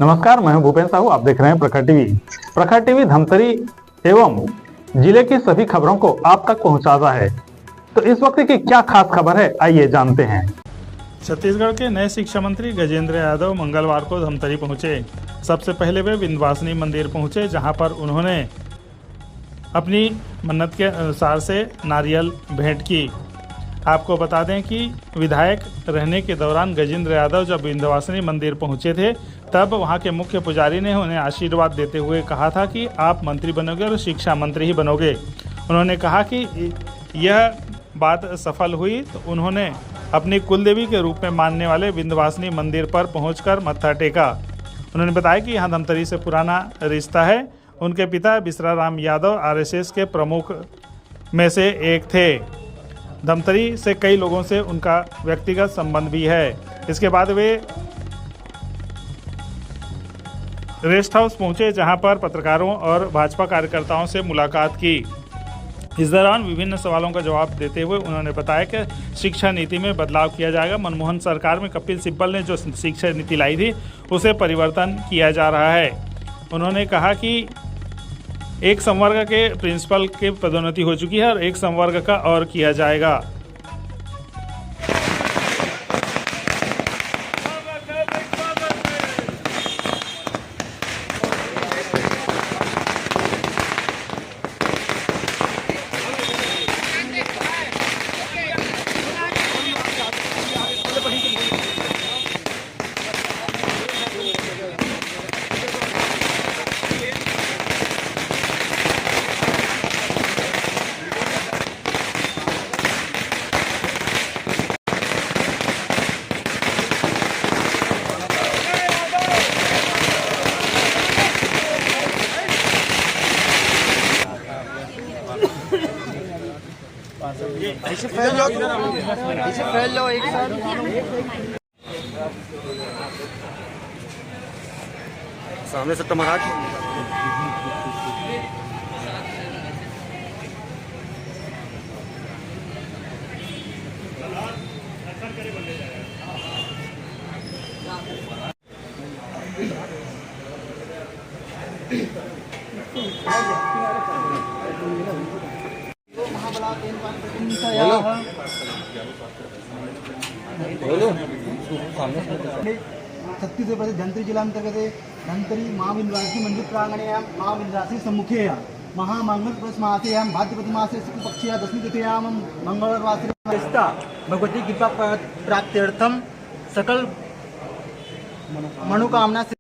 नमस्कार, मैं हूं भूपेन साहू। आप देख रहे हैं प्रखर टीवी। प्रखर टीवी धमतरी एवं जिले की सभी खबरों को आप तक पहुंचाता है। तो इस वक्त की क्या खास खबर है, आइए जानते हैं। छत्तीसगढ़ के नए शिक्षा मंत्री गजेंद्र यादव मंगलवार को धमतरी पहुंचे। सबसे पहले वे विंध्यवासिनी मंदिर पहुंचे, जहां पर उन्होंने अपनी मन्नत के अनुसार से नारियल भेंट की। आपको बता दें कि विधायक रहने के दौरान गजेंद्र यादव जब विंध्यवासिनी मंदिर पहुंचे थे, तब वहां के मुख्य पुजारी ने उन्हें आशीर्वाद देते हुए कहा था कि आप मंत्री बनोगे और शिक्षा मंत्री ही बनोगे। उन्होंने कहा कि यह बात सफल हुई तो उन्होंने अपनी कुलदेवी के रूप में मानने वाले विंध्यवासिनी मंदिर पर पहुंचकर मत्था टेका। उन्होंने बताया कि यहाँ धमतरी से पुराना रिश्ता है। उनके पिता बिसराराम यादव आरएसएस के प्रमुख में से एक थे। धमतरी से कई लोगों से उनका व्यक्तिगत संबंध भी है। इसके बाद वे रेस्ट हाउस पहुंचे, जहां पर पत्रकारों और भाजपा कार्यकर्ताओं से मुलाकात की। इस दौरान विभिन्न सवालों का जवाब देते हुए उन्होंने बताया कि शिक्षा नीति में बदलाव किया जाएगा। मनमोहन सरकार में कपिल सिब्बल ने जो शिक्षा नीति लाई थी, उसे परिवर्तन किया जा रहा है। उन्होंने कहा कि एक संवर्ग के प्रिंसिपल की पदोन्नति हो चुकी है और एक संवर्ग का और किया जाएगा। ऐसे फैल लो एक साथ। सामने से टमाटर छत्तीसगढ़ धमतरी जिला अंतर्गत धमतरी महाविंध्यवासिनी मंदिर प्रांगणे महाविंध्यवासिनी सम्मुखे महामंगल प्रस्मासे भाद्रपद मासे शुक्ल पक्षे दशमी तिथ्यां मंगलवासरे भगवती कृपा प्राप्त्यर्थम सकल मनोकामना से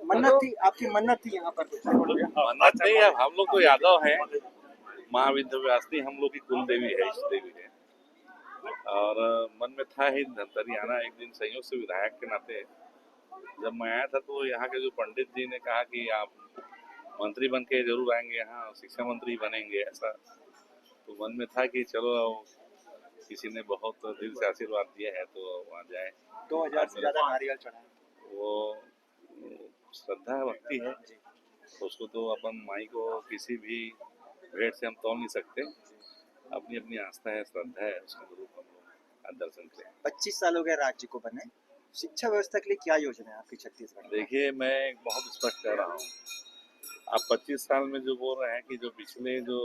मन्नत थी, आपकी मन्नत थी यहाँ पर। मन्नत नहीं है, हम लोग तो यादव हैं। माँ विंध्यवासिनी हम लोग की कुल देवी है, इष्ट देवी है। और मन में था ही धमतरी आना। एक दिन संयोग से विधायक के नाते जब मैं आया था, तो यहाँ के जो पंडित जी ने कहा कि आप मंत्री बन के जरूर आएंगे, यहाँ शिक्षा मंत्री बनेंगे, ऐसा। तो मन में था कि चलो किसी ने बहुत दिल से आशीर्वाद दिया है तो वहाँ जाए। 2000 से ज्यादा नारियल चढ़ा। वो श्रद्धा भक्ति है, तो उसको तो अपन माई को किसी भी भेंट से हम तोड़ नहीं सकते। अपनी अपनी आस्था है, श्रद्धा है, उसके अनुरूप हम लोग दर्शन करें। 25 साल हो गए राज्य को बने, शिक्षा व्यवस्था के लिए क्या योजना है आपकी छत्तीसगढ़ में? देखिए, मैं बहुत स्पष्ट कह रहा हूँ। आप 25 साल में जो बोल रहे हैं कि जो पिछले जो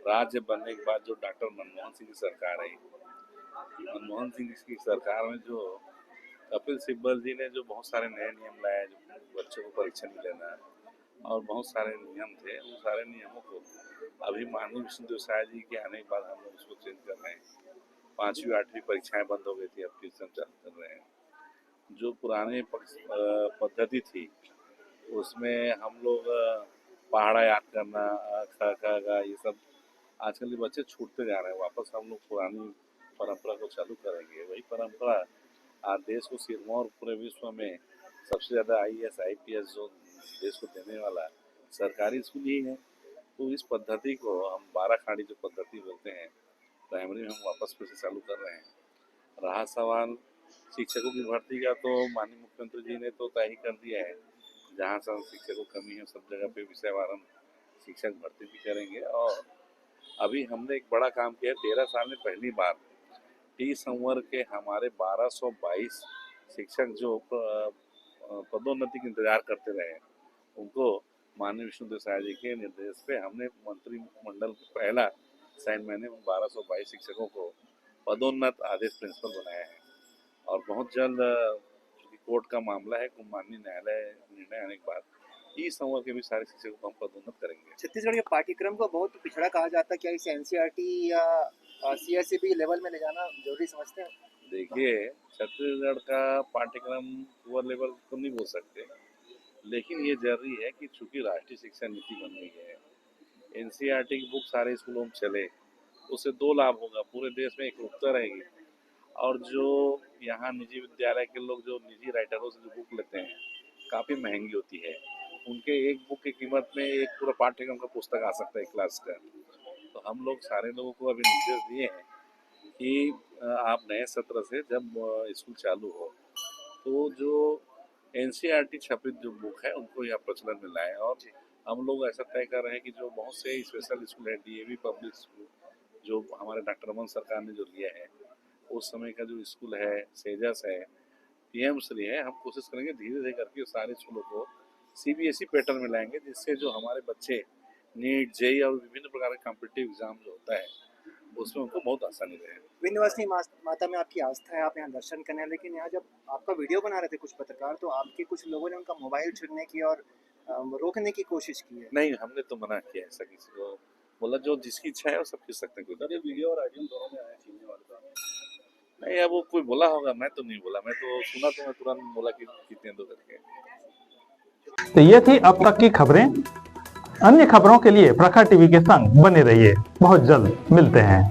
राज्य बनने के बाद जो डॉक्टर मनमोहन सिंह की सरकार आई, मनमोहन सिंह की सरकार में जो कपिल सिब्बल जी ने जो बहुत सारे नए नियम लाए, जो बच्चों को परीक्षा नहीं लेना और बहुत सारे नियम थे, उन सारे नियमों को अभी माननीय विष्णुदेव साय जी के आने के बाद हम लोग उसको चेंज कर रहे हैं। 5वीं 8वीं परीक्षाएं बंद हो गई थी, अब ट्यूशन चालू कर रहे हैं। जो पुराने पद्धति थी, उसमें हम लोग पहाड़ा याद करना, ख ये सब आजकल के बच्चे छूटते जा रहे हैं। वापस हम लोग पुरानी परंपरा को चालू करेंगे। वही परंपरा आज देश को सिरमौर पूरे विश्व में सबसे ज़्यादा IAS IPS जो देश को देने वाला सरकारी स्कूल ही है। तो इस पद्धति को हम 12 खाड़ी जो पद्धति बोलते हैं प्राइमरी में हम वापस फिर से चालू कर रहे हैं। रहा सवाल शिक्षकों की भर्ती का, तो माननीय मुख्यमंत्री जी ने तो तय ही कर दिया है, जहाँ से शिक्षकों की कमी है सब जगह पे विषयवार हम शिक्षक भर्ती भी करेंगे। और अभी हमने एक बड़ा काम किया, 13 साल में पहली बार टी संवर्ग के हमारे 1222 शिक्षक जो पदोन्नति के इंतजार करते रहे, उनको माननीय विष्णुदेव साय जी के निर्देश पे हमने मंत्रिमंडल पहला साइन मैंने 1222 शिक्षकों को पदोन्नत आदेश प्रिंसिपल बनाया है। और बहुत जल्द चूंकि कोर्ट का मामला है, माननीय न्यायालय निर्णय आने के बाद ई संवर्ग के भी सारे शिक्षकों को हम पदोन्नत करेंगे। छत्तीसगढ़ के पाठ्यक्रम को बहुत पिछड़ा कहा जाता है, क्या इसे एनसीईआरटी या सीएसईबी लेवल में ले जाना जरूरी समझते हैं? देखिए, छत्तीसगढ़ का पाठ्यक्रम वो लेवल तो नहीं बोल सकते, लेकिन ये जरूरी है कि चूंकि राष्ट्रीय शिक्षा नीति बन गई है, एनसीईआरटी की बुक सारे स्कूलों में चले, उससे 2 लाभ होगा। पूरे देश में एकरूपता रहेगी, और जो यहाँ निजी विद्यालय के लोग जो निजी राइटरों से जो बुक लेते हैं काफ़ी महंगी होती है, उनके एक बुक की कीमत में एक पूरा पाठ्यक्रम का पुस्तक आ सकता है क्लास का। तो हम लोग सारे लोगों को अभी निर्देश दिए हैं कि आप नए सत्र से जब स्कूल चालू हो तो जो एनसीईआरटी छपित जो बुक है उनको यहाँ प्रचलन में लाएं। और हम लोग ऐसा तय कर रहे हैं कि जो बहुत से स्पेशल स्कूल है, डीएवी पब्लिक स्कूल जो हमारे डॉक्टर रमन सरकार ने जो लिया है, उस समय का जो स्कूल है, सेजस है, पीएम श्री है, हम कोशिश करेंगे धीरे धीरे करके सारे स्कूलों को सीबीएसई पैटर्न में लाएंगे, जिससे जो हमारे बच्चे नीट, जेईई और विभिन्न प्रकार के कॉम्पिटिटिव एग्जाम जो होता है उसमें उनको बहुत आसानी रहे। विंध्यवासिनी माता में आपकी आस्था है, आप यहाँ दर्शन करने हैं, लेकिन यहाँ जब आपका वीडियो बना रहे थे कुछ पत्रकार, तो आपके कुछ लोगों ने उनका मोबाइल छीनने की और रोकने की कोशिश की है। नहीं, हमने तो मना किया ऐसा किसी को, बोला जो जिसकी इच्छा है वो सब खींच सकते हैं। कोई वीडियो और ऑडियो दोनों में आया छीनने वाला नहीं, अब वो कोई बोला होगा, मैं तो नहीं बोला, मैं तो सुना तो मैं तुरंत बोला कि कितने दो करके। तो ये थी अब तक की खबरें। अन्य खबरों के लिए प्रखर टीवी के संग बने रहिए। बहुत जल्द मिलते हैं।